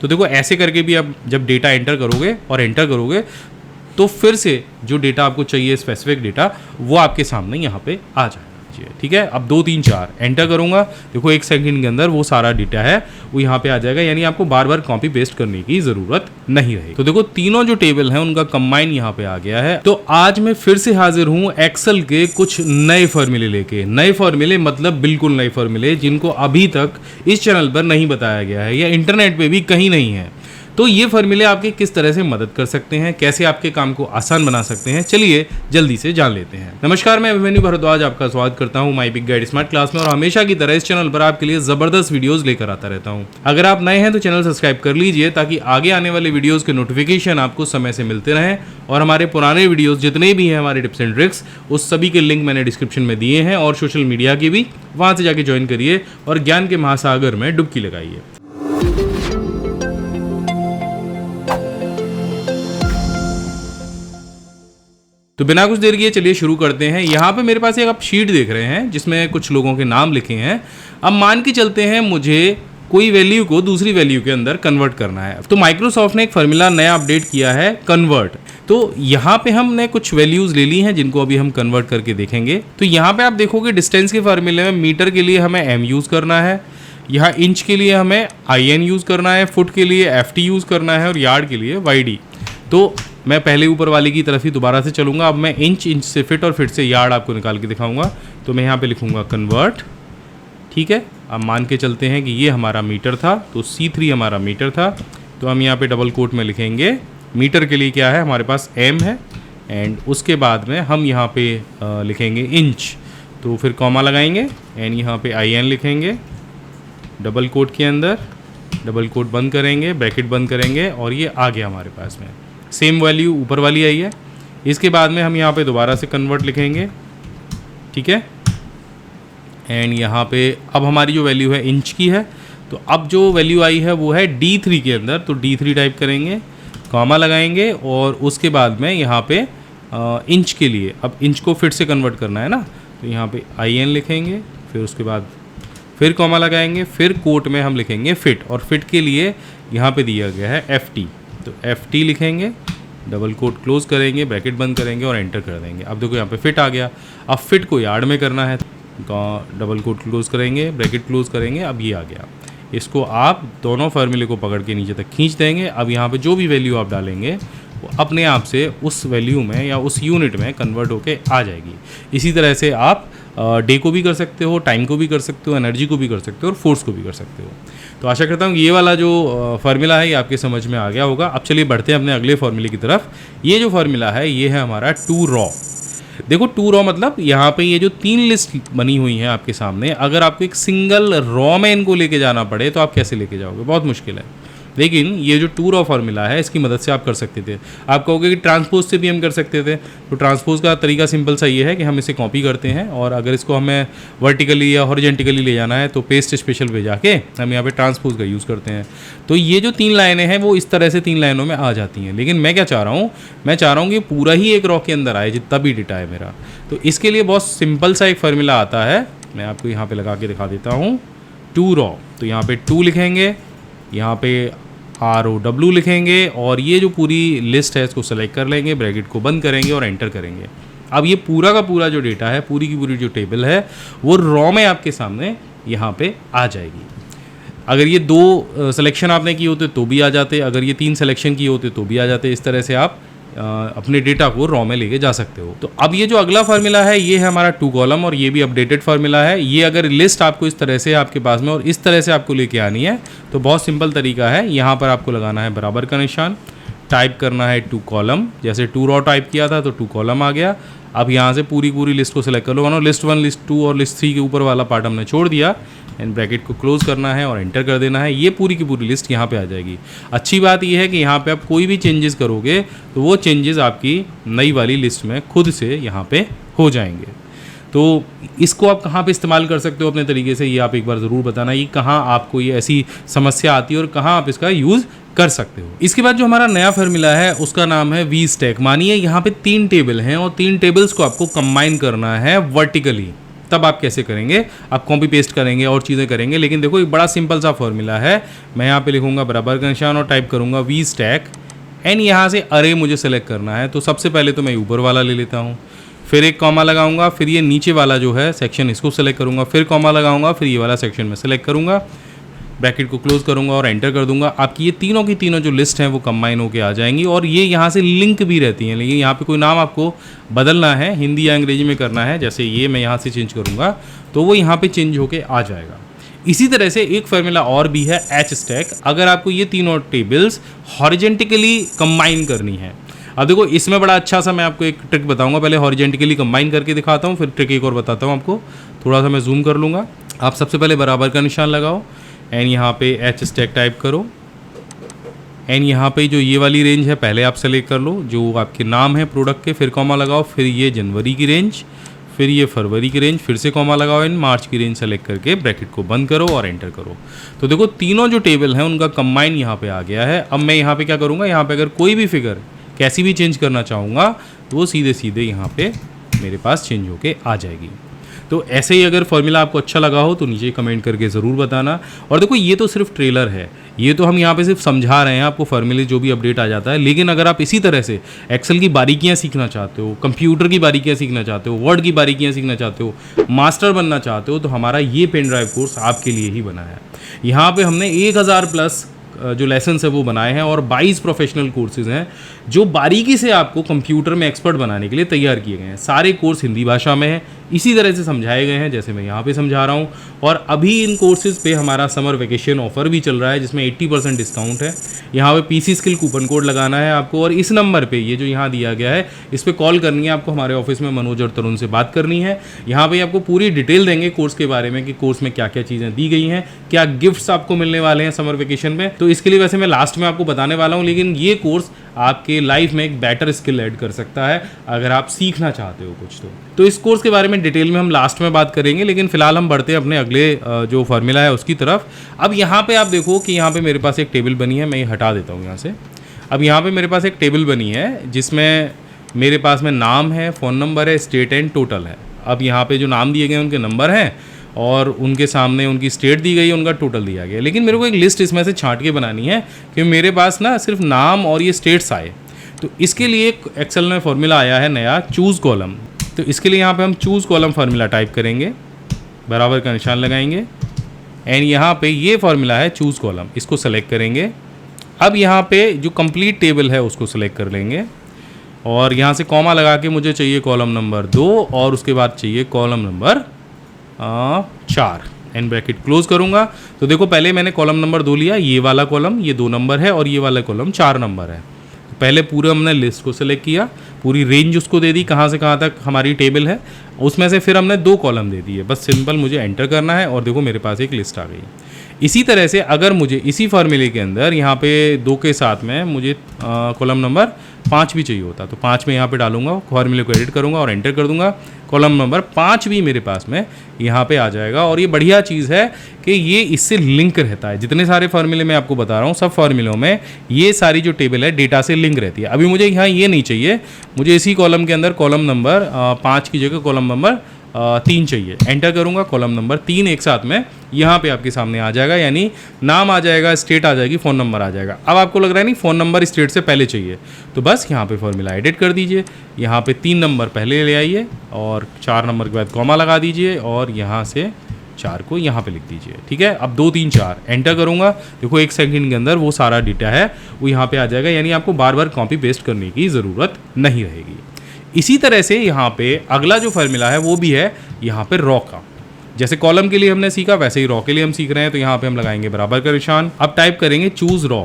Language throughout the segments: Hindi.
तो देखो ऐसे करके भी आप जब डेटा एंटर करोगे और एंटर करोगे तो फिर से जो डेटा आपको चाहिए स्पेसिफिक डेटा वो आपके सामने यहाँ पे आ जाएगा। ठीक है, अब 2 3 4 एंटर करूंगा, देखो 1 सेकंड के अंदर वो सारा डेटा है वो यहाँ पे आ जाएगा, यानी आपको बार बार कॉपी पेस्ट करने की जरूरत नहीं रहेगी। तो देखो तीनों जो टेबल हैं उनका कंबाइन यहाँ पे आ गया है। तो आज मैं फिर से हाजिर हूँ एक्सेल के कुछ नए फॉर्मूले लेके। नए फॉर्मूले मतलब बिल्कुल नए फॉर्मूले जिनको अभी तक इस चैनल पर नहीं बताया गया है या इंटरनेट पे भी कहीं नहीं है। तो ये फॉर्मूले आपके किस तरह से मदद कर सकते हैं, कैसे आपके काम को आसान बना सकते हैं, चलिए जल्दी से जान लेते हैं। नमस्कार, मैं अभिमन्यु भारद्वाज आपका स्वागत करता हूं my big guide smart class में और हमेशा की तरह इस चैनल पर आपके लिए जबरदस्त वीडियोस लेकर आता रहता हूं। अगर आप नए हैं तो चैनल सब्सक्राइब कर लीजिए ताकि आगे आने वाले वीडियोस के नोटिफिकेशन आपको समय से मिलते रहें। और हमारे पुराने वीडियोस जितने भी हैं हमारे टिप्स एंड ट्रिक्स, उस सभी के लिंक मैंने डिस्क्रिप्शन में दिए हैं और सोशल मीडिया की भी, वहां से जाके ज्वाइन करिए और ज्ञान के महासागर में डुबकी लगाइए। तो बिना कुछ देर किए चलिए शुरू करते हैं। यहाँ पे मेरे पास एक आप शीट देख रहे हैं जिसमें कुछ लोगों के नाम लिखे हैं। अब मान के चलते हैं मुझे कोई वैल्यू को दूसरी वैल्यू के अंदर कन्वर्ट करना है। तो माइक्रोसॉफ्ट ने एक फार्मूला नया अपडेट किया है, कन्वर्ट। तो यहाँ पे हमने कुछ वैल्यूज ले ली हैं जिनको अभी हम कन्वर्ट करके देखेंगे। तो यहाँ पे आप देखोगे डिस्टेंस के फार्मूले में मीटर के लिए हमें m यूज़ करना है, यहाँ इंच के लिए हमें IN यूज़ करना है, फुट के लिए FT यूज़ करना है और यार्ड के लिए YD। तो मैं पहले ऊपर वाले की तरफ ही दोबारा से चलूँगा। अब मैं इंच से फिट और फिट से यार्ड आपको निकाल के दिखाऊंगा। तो मैं यहाँ पे लिखूँगा कन्वर्ट। ठीक है, अब मान के चलते हैं कि ये हमारा मीटर था, तो C3 हमारा मीटर था। तो हम यहाँ पे डबल कोट में लिखेंगे मीटर के लिए क्या है, हमारे पास M है, एंड उसके बाद में हम यहाँ पे लिखेंगे इंच। तो फिर कॉमा लगाएंगे एंड यहाँ पे IN लिखेंगे डबल कोट के अंदर, डबल कोट बंद करेंगे, ब्रैकेट बंद करेंगे और ये आ गया हमारे पास में। सेम वैल्यू ऊपर वाली आई है। इसके बाद में हम यहाँ पे दोबारा से कन्वर्ट लिखेंगे। ठीक है, एंड यहाँ पे अब हमारी जो वैल्यू है इंच की है। तो अब जो वैल्यू आई है वो है D3 के अंदर, तो D3 टाइप करेंगे, कॉमा लगाएंगे और उसके बाद में यहाँ पे इंच के लिए, अब इंच को फिट से कन्वर्ट करना है ना, तो यहाँ पे IN लिखेंगे, फिर उसके बाद फिर कॉमा लगाएंगे, फिर कोट में हम लिखेंगे फिट, और फिट के लिए यहाँ पे दिया गया है FT। तो FT लिखेंगे, डबल कोट क्लोज करेंगे, ब्रैकेट बंद करेंगे और एंटर कर देंगे। अब देखो यहाँ पे फिट आ गया। अब फिट को यार्ड में करना है, डबल कोट क्लोज करेंगे, ब्रैकेट क्लोज करेंगे, अब ये आ गया। इसको आप दोनों फार्मूले को पकड़ के नीचे तक खींच देंगे। अब यहाँ पे जो भी वैल्यू आप डालेंगे वो अपने आप से उस वैल्यू में या उस यूनिट में कन्वर्ट होके आ जाएगी। इसी तरह से आप डे को भी कर सकते हो, टाइम को भी कर सकते हो, एनर्जी को भी कर सकते हो और फोर्स को भी कर सकते हो। तो आशा करता हूँ ये वाला जो फार्मूला है ये आपके समझ में आ गया होगा। अब चलिए बढ़ते हैं अपने अगले फार्मूले की तरफ। ये जो फार्मूला है ये है हमारा 2 रॉ। देखो 2 रॉ मतलब यहाँ पे ये जो 3 लिस्ट बनी हुई हैं आपके सामने, अगर आपको एक सिंगल रॉ में इनको लेके जाना पड़े तो आप कैसे लेके जाओगे, बहुत मुश्किल है। लेकिन ये जो 2 रॉ फार्मूला है इसकी मदद से आप कर सकते थे। आप कहोगे कि ट्रांसपोज से भी हम कर सकते थे, तो ट्रांसपोज का तरीका सिंपल सा ये है कि हम इसे कॉपी करते हैं और अगर इसको हमें वर्टिकली या हॉरिजेंटली ले जाना है तो पेस्ट स्पेशल पे जाके हम यहाँ पे ट्रांसपोज का यूज़ करते हैं। तो ये जो 3 लाइनें हैं वो इस तरह से 3 लाइनों में आ जाती हैं। लेकिन मैं क्या चाह रहा हूँ, मैं चाह रहा हूँ कि पूरा ही एक रॉ के अंदर आए जितना भी डेटा है मेरा। तो इसके लिए बहुत सिंपल सा एक फार्मूला आता है, मैं आपको यहाँ पे लगा के दिखा देता हूँ। 2 रॉ, तो यहाँ पे 2 लिखेंगे, यहाँ पे ROW लिखेंगे और ये जो पूरी लिस्ट है इसको सेलेक्ट कर लेंगे, ब्रैकेट को बंद करेंगे और एंटर करेंगे। अब ये पूरा का पूरा जो डेटा है, पूरी की पूरी जो टेबल है वो रॉ में आपके सामने यहाँ पे आ जाएगी। अगर ये 2 सिलेक्शन आपने किए होते तो भी आ जाते, अगर ये 3 सिलेक्शन किए होते तो भी आ जाते। इस तरह से आप अपने डेटा को रॉ में लेके जा सकते हो। तो अब ये जो अगला फार्मूला है ये है हमारा 2 कॉलम और ये भी अपडेटेड फार्मूला है। ये अगर लिस्ट आपको इस तरह से आपके पास में और इस तरह से आपको लेके आनी है तो बहुत सिंपल तरीका है। यहाँ पर आपको लगाना है बराबर का निशान, टाइप करना है 2 कॉलम, जैसे 2 रॉ टाइप किया था तो 2 कॉलम आ गया। अब यहाँ से पूरी लिस्ट को सिलेक्ट कर लो, लिस्ट 1, लिस्ट 2 और लिस्ट 3 के ऊपर वाला पार्ट हमने छोड़ दिया एंड ब्रैकेट को क्लोज करना है और एंटर कर देना है। ये पूरी की पूरी लिस्ट यहाँ पे आ जाएगी। अच्छी बात यह है कि यहाँ पे आप कोई भी चेंजेस करोगे तो वो चेंजेस आपकी नई वाली लिस्ट में खुद से यहाँ पे हो जाएंगे। तो इसको आप कहाँ पे इस्तेमाल कर सकते हो अपने तरीके से, ये आप एक बार ज़रूर बताना ये कहाँ आपको ये ऐसी समस्या आती है और कहाँ आप इसका यूज़ कर सकते हो। इसके बाद जो हमारा नया फार्मूला है उसका नाम है VStack। मानिए यहाँ पे 3 टेबल हैं और 3 टेबल्स को आपको कंबाइन करना है वर्टिकली। तब आप कैसे करेंगे, आप कॉपी पेस्ट करेंगे और चीज़ें करेंगे। लेकिन देखो एक बड़ा सिंपल सा फॉर्मूला है। मैं यहाँ पे लिखूँगा बराबर का निशान और टाइप करूँगा वी स्टैक एन, यहाँ से अरे मुझे सेलेक्ट करना है। तो सबसे पहले तो मैं ऊपर वाला ले लेता हूँ, फिर एक कॉमा लगाऊंगा, फिर ये नीचे वाला जो है सेक्शन इसको सेलेक्ट करूँगा, फिर कॉमा लगाऊंगा, फिर ये वाला सेक्शन में सेलेक्ट करूँगा, ब्रैकेट को क्लोज करूँगा और एंटर कर दूंगा। आपकी ये तीनों की तीनों जो लिस्ट हैं वो कंबाइन होके आ जाएंगी और ये यहाँ से लिंक भी रहती हैं। लेकिन यहाँ पे कोई नाम आपको बदलना है, हिंदी या अंग्रेजी में करना है, जैसे ये मैं यहाँ से चेंज करूँगा तो वो यहाँ पे चेंज होके आ जाएगा। इसी तरह से एक फार्मूला और भी है एच स्टैक। अगर आपको ये तीनों टेबल्स हॉरिजेंटली कंबाइन करनी है, अब देखो इसमें बड़ा अच्छा सा मैं आपको एक ट्रिक बताऊंगा। पहले हॉरिजेंटली कंबाइन करके दिखाता हूँ, फिर ट्रिक एक और बताता हूँ आपको। थोड़ा सा मैं जूम कर लूँगा। आप सबसे पहले बराबर का निशान लगाओ एंड यहाँ पे एच स्टैक टाइप करो एंड यहाँ पे जो ये वाली रेंज है पहले आप सेलेक्ट कर लो, जो आपके नाम है प्रोडक्ट के, फिर कॉमा लगाओ, फिर ये जनवरी की रेंज, फिर ये फरवरी की रेंज, फिर से कॉमा लगाओ एंड मार्च की रेंज सेलेक्ट करके ब्रैकेट को बंद करो और एंटर करो। तो देखो तीनों जो टेबल हैं उनका कंबाइन यहाँ पे आ गया है। अब मैं यहाँ पे क्या करूँगा, यहाँ पे अगर कोई भी फिगर कैसी भी चेंज करना चाहूँगा तो वो सीधे सीधे यहाँ पे मेरे पास चेंज होके आ जाएगी। तो ऐसे ही अगर फॉर्मूला आपको अच्छा लगा हो तो नीचे कमेंट करके ज़रूर बताना। और देखो ये तो सिर्फ ट्रेलर है, ये तो हम यहाँ पे सिर्फ समझा रहे हैं आपको फॉर्मूले जो भी अपडेट आ जाता है। लेकिन अगर आप इसी तरह से एक्सेल की बारीकियाँ सीखना चाहते हो, कंप्यूटर की बारीकियाँ सीखना चाहते हो, वर्ड की बारीकियाँ सीखना चाहते हो, मास्टर बनना चाहते हो, तो हमारा ये पेन ड्राइव कोर्स आपके लिए ही बना है। यहाँ पर हमने 1000 प्लस जो लेसन्स है वो बनाए हैं और 22 प्रोफेशनल कोर्सेज हैं जो बारीकी से आपको कंप्यूटर में एक्सपर्ट बनाने के लिए तैयार किए गए हैं। सारे कोर्स हिंदी भाषा में हैं, इसी तरह से समझाए गए हैं जैसे मैं यहाँ पे समझा रहा हूँ। और अभी इन कोर्सेज पे हमारा समर वेकेशन ऑफर भी चल रहा है जिसमें 80% डिस्काउंट है। यहाँ पे पीसी स्किल कूपन कोड लगाना है आपको और इस नंबर पे ये जो यहाँ दिया गया है इस पर कॉल करनी है आपको। हमारे ऑफिस में मनोज और तरुण से बात करनी है। यहाँ पे आपको पूरी डिटेल देंगे कोर्स के बारे में कि कोर्स में क्या क्या चीज़ें दी गई हैं, क्या गिफ्ट्स आपको मिलने वाले हैं समर वेकेशन में। तो इसके लिए वैसे मैं लास्ट में आपको बताने वाला हूँ, लेकिन ये कोर्स आपके लाइफ में एक बेटर स्किल ऐड कर सकता है अगर आप सीखना चाहते हो कुछ। तो इस कोर्स के बारे में डिटेल में हम लास्ट में बात करेंगे, लेकिन फिलहाल हम बढ़ते हैं अपने अगले जो फार्मूला है उसकी तरफ। अब यहाँ पे आप देखो कि यहाँ पे मेरे पास एक टेबल बनी है, मैं ये हटा देता हूँ यहाँ से। अब यहाँ पे मेरे पास एक टेबल बनी है जिसमें मेरे पास में नाम है, फ़ोन नंबर है, स्टेट एंड टोटल है। अब यहाँ पे जो नाम दिए गए हैं उनके नंबर हैं और उनके सामने उनकी स्टेट दी गई है, उनका टोटल दिया गया है। लेकिन मेरे को एक लिस्ट इसमें से छांट के बनानी है कि मेरे पास ना सिर्फ नाम और ये स्टेट्स आए। तो इसके लिए एक्सेल में फॉर्मूला आया है नया, चूज़ कॉलम। तो इसके लिए यहाँ पे हम चूज़ कॉलम फार्मूला टाइप करेंगे, बराबर का निशान लगाएंगे एंड यहाँ पे ये फार्मूला है चूज़ कॉलम, इसको सेलेक्ट करेंगे। अब यहाँ पे जो कंप्लीट टेबल है उसको सेलेक्ट कर लेंगे और यहाँ से कॉमा लगा के मुझे चाहिए कॉलम नंबर 2 और उसके बाद चाहिए column number 4 and bracket close करूँगा। तो देखो पहले मैंने कॉलम नंबर 2 लिया, ये वाला कॉलम ये 2 नंबर है और ये वाला कॉलम 4 नंबर है। तो पहले पूरे हमने लिस्ट को सेलेक्ट किया, पूरी रेंज उसको दे दी कहाँ से कहाँ तक हमारी टेबल है, उसमें से फिर हमने 2 कॉलम दे दिए। बस सिंपल मुझे एंटर करना है और देखो मेरे पास एक लिस्ट आ गई। इसी तरह से अगर मुझे इसी फार्मूले के अंदर यहाँ पे 2 के साथ में मुझे कॉलम नंबर 5 भी चाहिए होता तो 5 में यहाँ पे डालूंगा, फार्मूले को एडिट करूँगा और एंटर कर दूंगा। कॉलम नंबर 5 भी मेरे पास में यहाँ पे आ जाएगा। और ये बढ़िया चीज़ है कि ये इससे लिंक रहता है। जितने सारे फार्मूले मैं आपको बता रहा हूँ सब फार्मूलों में ये सारी जो टेबल है डेटा से लिंक रहती है। अभी मुझे यहाँ ये नहीं चाहिए, मुझे इसी कॉलम के अंदर कॉलम नंबर 5 की जगह कॉलम नंबर 3 चाहिए। एंटर करूँगा, कॉलम नंबर 3 एक साथ में यहाँ पे आपके सामने आ जाएगा, यानी नाम आ जाएगा, स्टेट आ जाएगी, फ़ोन नंबर आ जाएगा। अब आपको लग रहा है नहीं फ़ोन नंबर स्टेट से पहले चाहिए, तो बस यहाँ पे फॉर्मूला एडिट कर दीजिए। यहाँ पे 3 नंबर पहले ले आइए और 4 नंबर के बाद कॉमा लगा दीजिए और यहाँ से 4 को यहाँ पे लिख दीजिए। ठीक है, अब 2 3 4 एंटर करूँगा। देखो 1 सेकंड के अंदर वो सारा डेटा है वो यहाँ पे आ जाएगा, यानी आपको बार बार कॉपी पेस्ट करने की ज़रूरत नहीं रहेगी। इसी तरह से यहाँ पे अगला जो फार्मूला है वो भी है यहाँ पे रॉ का। जैसे कॉलम के लिए हमने सीखा वैसे ही रॉ के लिए हम सीख रहे हैं। तो यहाँ पे हम लगाएंगे बराबर का निशान। अब टाइप करेंगे चूज़ रॉ,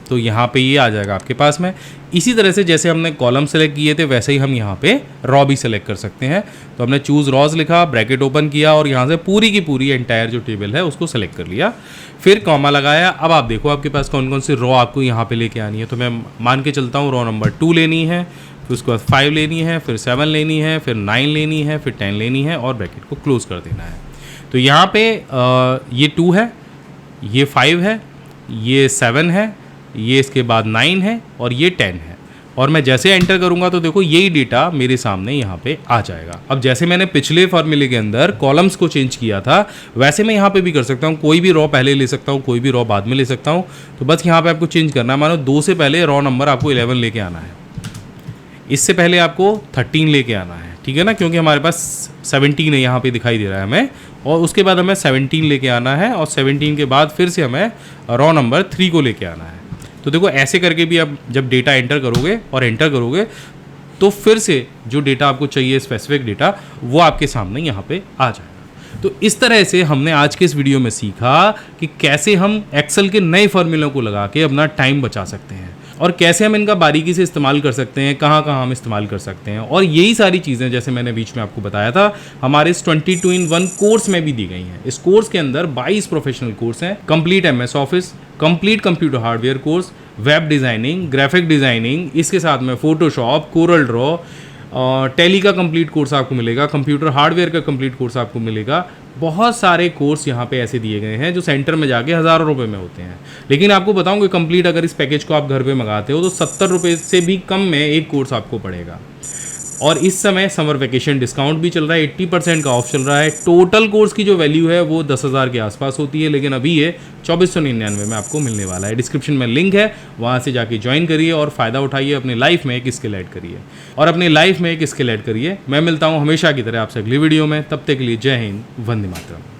तो यहाँ पे ये आ जाएगा आपके पास में। इसी तरह से जैसे हमने कॉलम सेलेक्ट किए थे वैसे ही हम यहाँ पे रॉ भी सेलेक्ट कर सकते हैं। तो हमने चूज़ रॉज लिखा, ब्रैकेट ओपन किया और यहाँ से पूरी की पूरी एंटायर जो टेबल है उसको सेलेक्ट कर लिया, फिर कॉमा लगाया। अब आप देखो आपके पास कौन कौन सी रॉ आपको यहाँ पे लेके आनी है। तो मैं मान के चलता हूँ रॉ नंबर 2 लेनी है, फिर उसके बाद 5 लेनी है, फिर 7 लेनी है, फिर 9 लेनी है, फिर 10 लेनी है और ब्रैकेट को क्लोज कर देना है। तो यहाँ पे ये 2 है, ये 5 है, ये 7 है, ये इसके बाद 9 है और ये 10 है। और मैं जैसे एंटर करूंगा तो देखो यही डेटा मेरे सामने यहाँ पे आ जाएगा। अब जैसे मैंने पिछले फॉर्मूले के अंदर कॉलम्स को चेंज किया था, वैसे मैं यहाँ पे भी कर सकता हूँ। कोई भी रॉ पहले ले सकता हूँ, कोई भी रॉ बाद में ले सकता हूँ। तो बस यहाँ पे आपको चेंज करना है। मानो 2 से पहले रॉ नंबर आपको 11 लेके आना है, इससे पहले आपको 13 लेके आना है, ठीक है ना, क्योंकि हमारे पास 17 है यहाँ पे दिखाई दे रहा है हमें। और उसके बाद हमें 17 लेके आना है, और 17 के बाद फिर से हमें रॉ नंबर 3 को लेके आना है। तो देखो ऐसे करके भी आप जब डेटा एंटर करोगे और एंटर करोगे तो फिर से जो डेटा आपको चाहिए स्पेसिफिक डेटा वो आपके सामने यहाँ पे आ जाएगा। तो इस तरह से हमने आज के इस वीडियो में सीखा कि कैसे हम एक्सेल के नए फॉर्मूलों को लगा के अपना टाइम बचा सकते हैं और कैसे हम इनका बारीकी से इस्तेमाल कर सकते हैं, कहाँ कहाँ हम इस्तेमाल कर सकते हैं। और यही सारी चीज़ें जैसे मैंने बीच में आपको बताया था हमारे इस 22-in-1 कोर्स में भी दी गई हैं। इस कोर्स के अंदर 22 प्रोफेशनल कोर्स हैं, complete MS office, complete computer hardware course, web designing, graphic designing, इसके साथ में फोटोशॉप, कोरल ड्रॉ, टैली का कंप्लीट कोर्स आपको मिलेगा, कंप्यूटर हार्डवेयर का कंप्लीट कोर्स आपको मिलेगा। बहुत सारे कोर्स यहाँ पे ऐसे दिए गए हैं जो सेंटर में जाके हज़ारों रुपए में होते हैं। लेकिन आपको बताऊँ कि कंप्लीट अगर इस पैकेज को आप घर पे मंगाते हो तो 70 रुपये से भी कम में एक कोर्स आपको पड़ेगा। और इस समय समर वेकेशन डिस्काउंट भी चल रहा है, 80% का ऑफ चल रहा है। टोटल कोर्स की जो वैल्यू है वो 10,000 के आसपास होती है, लेकिन अभी ये 2499 में आपको मिलने वाला है। डिस्क्रिप्शन में लिंक है, वहाँ से जाके ज्वाइन करिए और फ़ायदा उठाइए, अपनी लाइफ में एक स्किल ऐड करिए और अपनी लाइफ में एक स्किल ऐड करिए। मैं मिलता हूँ हमेशा की तरह आपसे अगली वीडियो में, तब तक के लिए जय हिंद, वंदे मातरम।